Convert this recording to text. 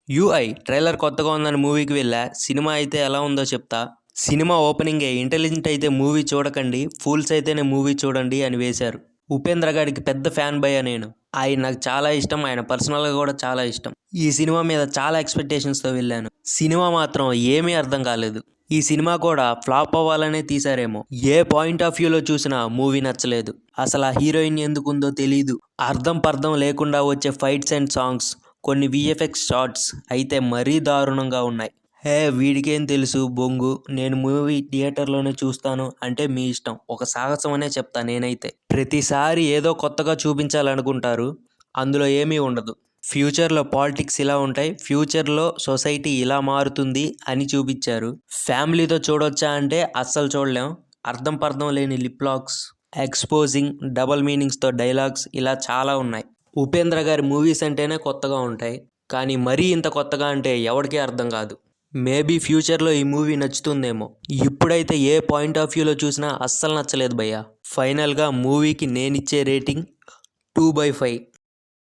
UI trailer కొత్తగా ఉందని మూవీకి వెళ్ళా. సినిమా అయితే ఎలా ఉందో చెప్తా. సినిమా ఓపెనింగే ఇంటెలిజెంట్ అయితే మూవీ చూడకండి, ఫూల్స్ అయితేనే మూవీ చూడండి అని వేశారు. ఉపేంద్ర గారికి పెద్ద ఫ్యాన్ భయ్యా నేను. ఆయన నాకు చాలా ఇష్టం, ఆయన పర్సనల్గా కూడా చాలా ఇష్టం. ఈ సినిమా మీద చాలా ఎక్స్పెక్టేషన్స్తో వెళ్ళాను. సినిమా మాత్రం ఏమీ అర్థం కాలేదు. ఈ సినిమా కూడా ఫ్లాప్ అవ్వాలనే తీశారేమో. ఏ పాయింట్ ఆఫ్ వ్యూలో చూసినా మూవీ నచ్చలేదు. అసలు ఆ హీరోయిన్ ఎందుకుందో తెలీదు. అర్థం పర్థం లేకుండా వచ్చే ఫైట్స్ అండ్ సాంగ్స్, కొన్ని విఎఫ్ఎక్స్ షాట్స్ అయితే మరీ దారుణంగా ఉన్నాయి. వీడికేం తెలుసు బొంగు, నేను మూవీ థియేటర్లోనే చూస్తాను అంటే మీ ఇష్టం. ఒక సాహసం అనే చెప్తా నేనైతే. ప్రతిసారి ఏదో కొత్తగా చూపించాలనుకుంటారు, అందులో ఏమీ ఉండదు. ఫ్యూచర్లో పాలిటిక్స్ ఇలా ఉంటాయి, ఫ్యూచర్లో సొసైటీ ఇలా మారుతుంది అని చూపించారు. ఫ్యామిలీతో చూడొచ్చా అంటే అస్సలు చూడలేం. అర్థం పర్థం లేని లిప్ లాక్స్, ఎక్స్పోజింగ్, డబల్ మీనింగ్స్తో డైలాగ్స్ ఇలా చాలా ఉన్నాయి. ఉపేంద్ర గారి మూవీస్ అంటేనే కొత్తగా ఉంటాయి, కానీ మరీ ఇంత కొత్తగా అంటే ఎవరికీ అర్థం కాదు. మేబీ ఫ్యూచర్లో ఈ మూవీ నచ్చుతుందేమో. ఇప్పుడైతే ఏ పాయింట్ ఆఫ్ వ్యూలో చూసినా అస్సలు నచ్చలేదు భయ్యా. ఫైనల్గా మూవీకి నేనిచ్చే రేటింగ్ 2/5.